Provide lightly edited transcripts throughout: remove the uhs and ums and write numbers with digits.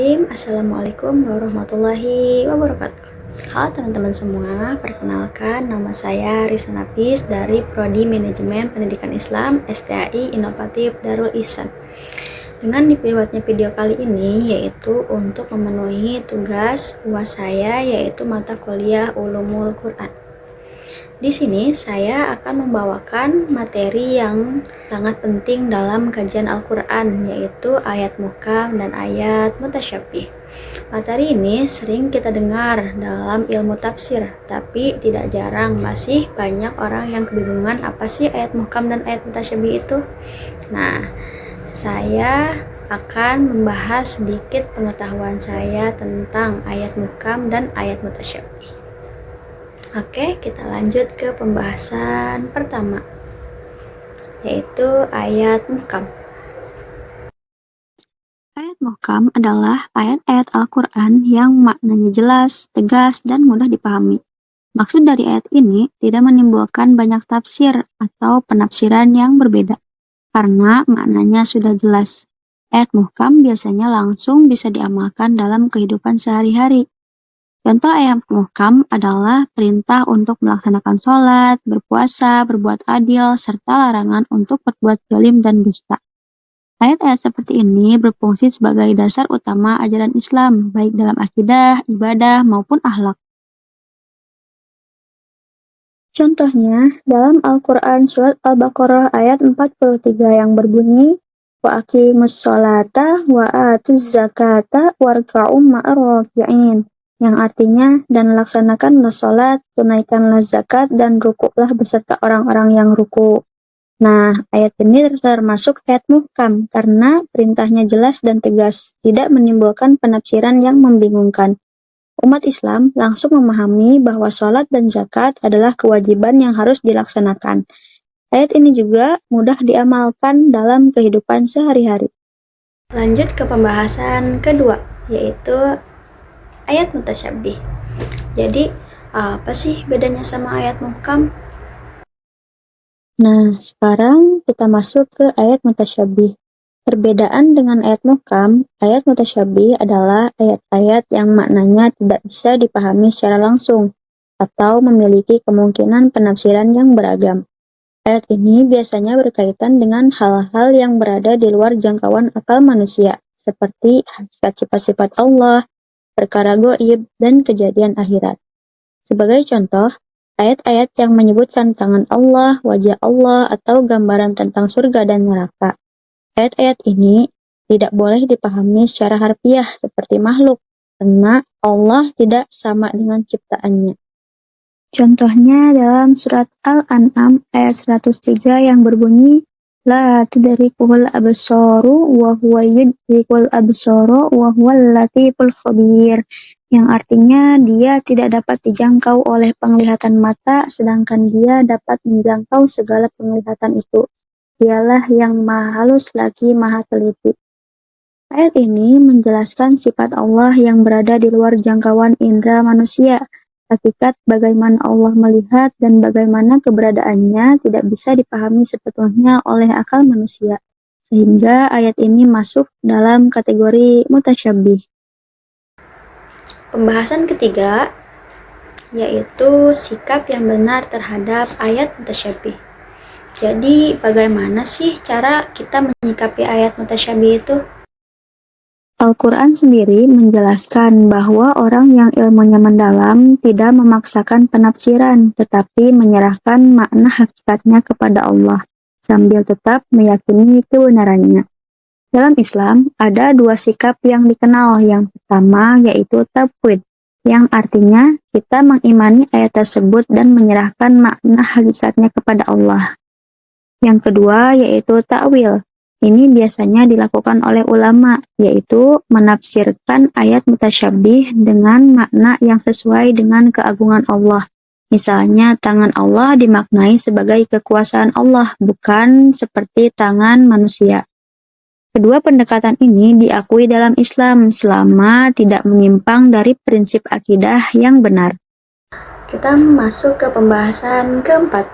Bismillahirrahmanirrahim. Assalamualaikum warahmatullahi wabarakatuh. Halo teman-teman semua, perkenalkan nama saya Risa Nafis dari Prodi Manajemen Pendidikan Islam STAI Inovatif Darul Ihsan. Dengan dibuatnya video kali ini yaitu untuk memenuhi tugas UAS saya, yaitu mata kuliah Ulumul Quran. Di sini saya akan membawakan materi yang sangat penting dalam kajian Al-Quran, yaitu ayat muhkam dan ayat mutasyabih. Materi ini sering kita dengar dalam ilmu tafsir, tapi tidak jarang masih banyak orang yang kebingungan apa sih ayat muhkam dan ayat mutasyabih itu. Nah, saya akan membahas sedikit pengetahuan saya tentang ayat muhkam dan ayat mutasyabih. Oke, kita lanjut ke pembahasan pertama, yaitu ayat muhkam. Ayat muhkam adalah ayat-ayat Al-Quran yang maknanya jelas, tegas, dan mudah dipahami. Maksud dari ayat ini tidak menimbulkan banyak tafsir atau penafsiran yang berbeda, karena maknanya sudah jelas. Ayat muhkam biasanya langsung bisa diamalkan dalam kehidupan sehari-hari. Contoh ayat muhkam adalah perintah untuk melaksanakan sholat, berpuasa, berbuat adil, serta larangan untuk berbuat zalim dan dusta. Ayat-ayat seperti ini berfungsi sebagai dasar utama ajaran Islam, baik dalam akidah, ibadah, maupun akhlak. Contohnya, dalam Al-Quran Surat Al-Baqarah ayat 43 yang berbunyi, wa aqimus sholata wa atuz zakata warka'um ma'ar raki'in, yang artinya, dan laksanakanlah sholat, tunaikanlah zakat, dan rukuklah beserta orang-orang yang ruku. Nah, ayat ini termasuk ayat muhkam, karena perintahnya jelas dan tegas, tidak menimbulkan penafsiran yang membingungkan. Umat Islam langsung memahami bahwa sholat dan zakat adalah kewajiban yang harus dilaksanakan. Ayat ini juga mudah diamalkan dalam kehidupan sehari-hari. Lanjut ke pembahasan kedua, yaitu ayat mutasyabih. Jadi, apa sih bedanya sama ayat muhkam? Nah, sekarang kita masuk ke ayat mutasyabih. Perbedaan dengan ayat muhkam, ayat mutasyabih adalah ayat-ayat yang maknanya tidak bisa dipahami secara langsung atau memiliki kemungkinan penafsiran yang beragam. Ayat ini biasanya berkaitan dengan hal-hal yang berada di luar jangkauan akal manusia, seperti hakikat sifat-sifat Allah, perkara gaib, dan kejadian akhirat. Sebagai contoh, ayat-ayat yang menyebutkan tangan Allah, wajah Allah, atau gambaran tentang surga dan neraka. Ayat-ayat ini tidak boleh dipahami secara harfiah seperti makhluk, karena Allah tidak sama dengan ciptaannya. Contohnya dalam surat Al-An'am ayat 103 yang berbunyi, la tudrikuhul absaru wa huwa yudrikul absara wa huwal latiful khabir, yang artinya dia tidak dapat dijangkau oleh penglihatan mata, sedangkan dia dapat menjangkau segala penglihatan itu. Dialah yang maha halus lagi maha teliti. Ayat ini menjelaskan sifat Allah yang berada di luar jangkauan indera manusia. Hakikat bagaimana Allah melihat dan bagaimana keberadaannya tidak bisa dipahami sepenuhnya oleh akal manusia, sehingga ayat ini masuk dalam kategori mutasyabih. Pembahasan ketiga, yaitu sikap yang benar terhadap ayat mutasyabih. Jadi, bagaimana sih cara kita menyikapi ayat mutasyabih itu? Al-Quran sendiri menjelaskan bahwa orang yang ilmunya mendalam tidak memaksakan penafsiran, tetapi menyerahkan makna hakikatnya kepada Allah, sambil tetap meyakini kebenarannya. Dalam Islam, ada dua sikap yang dikenal. Yang pertama yaitu tafwid, yang artinya kita mengimani ayat tersebut dan menyerahkan makna hakikatnya kepada Allah. Yang kedua yaitu ta'wil. Ini biasanya dilakukan oleh ulama, yaitu menafsirkan ayat mutasyabih dengan makna yang sesuai dengan keagungan Allah. Misalnya, tangan Allah dimaknai sebagai kekuasaan Allah, bukan seperti tangan manusia. Kedua pendekatan ini diakui dalam Islam selama tidak menyimpang dari prinsip akidah yang benar. Kita masuk ke pembahasan keempat,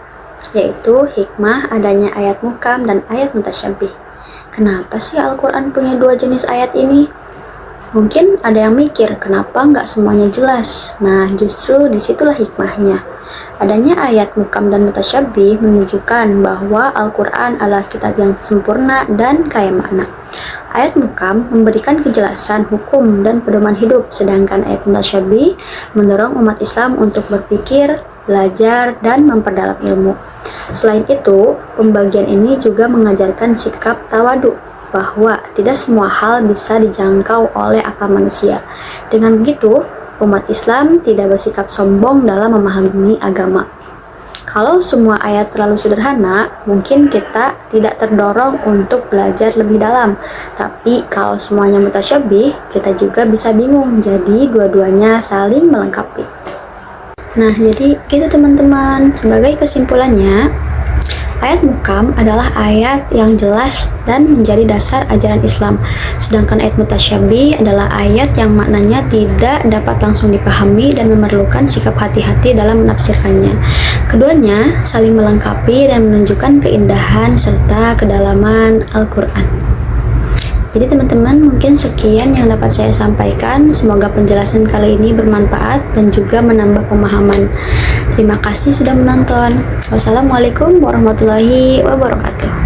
yaitu hikmah adanya ayat muhkam dan ayat mutasyabih. Kenapa sih Al-Quran punya dua jenis ayat ini? Mungkin ada yang mikir, kenapa nggak semuanya jelas? Nah, justru disitulah hikmahnya. Adanya ayat muhkam dan mutasyabih menunjukkan bahwa Al-Quran adalah kitab yang sempurna dan kaya makna. Ayat muhkam memberikan kejelasan hukum dan pedoman hidup, sedangkan ayat mutasyabih mendorong umat Islam untuk berpikir, belajar, dan memperdalam ilmu. Selain itu, pembagian ini juga mengajarkan sikap tawadu, bahwa tidak semua hal bisa dijangkau oleh akal manusia. Dengan begitu, umat Islam tidak bersikap sombong dalam memahami agama. Kalau semua ayat terlalu sederhana, mungkin kita tidak terdorong untuk belajar lebih dalam. Tapi kalau semuanya mutasyabih, kita juga bisa bingung. Jadi dua-duanya saling melengkapi. Nah, jadi gitu teman-teman. Sebagai kesimpulannya, ayat muhkam adalah ayat yang jelas dan menjadi dasar ajaran Islam. Sedangkan ayat mutasyabih adalah ayat yang maknanya tidak dapat langsung dipahami dan memerlukan sikap hati-hati dalam menafsirkannya. Keduanya saling melengkapi dan menunjukkan keindahan serta kedalaman Al-Quran. Jadi teman-teman, mungkin sekian yang dapat saya sampaikan. Semoga penjelasan kali ini bermanfaat dan juga menambah pemahaman. Terima kasih sudah menonton. Wassalamualaikum warahmatullahi wabarakatuh.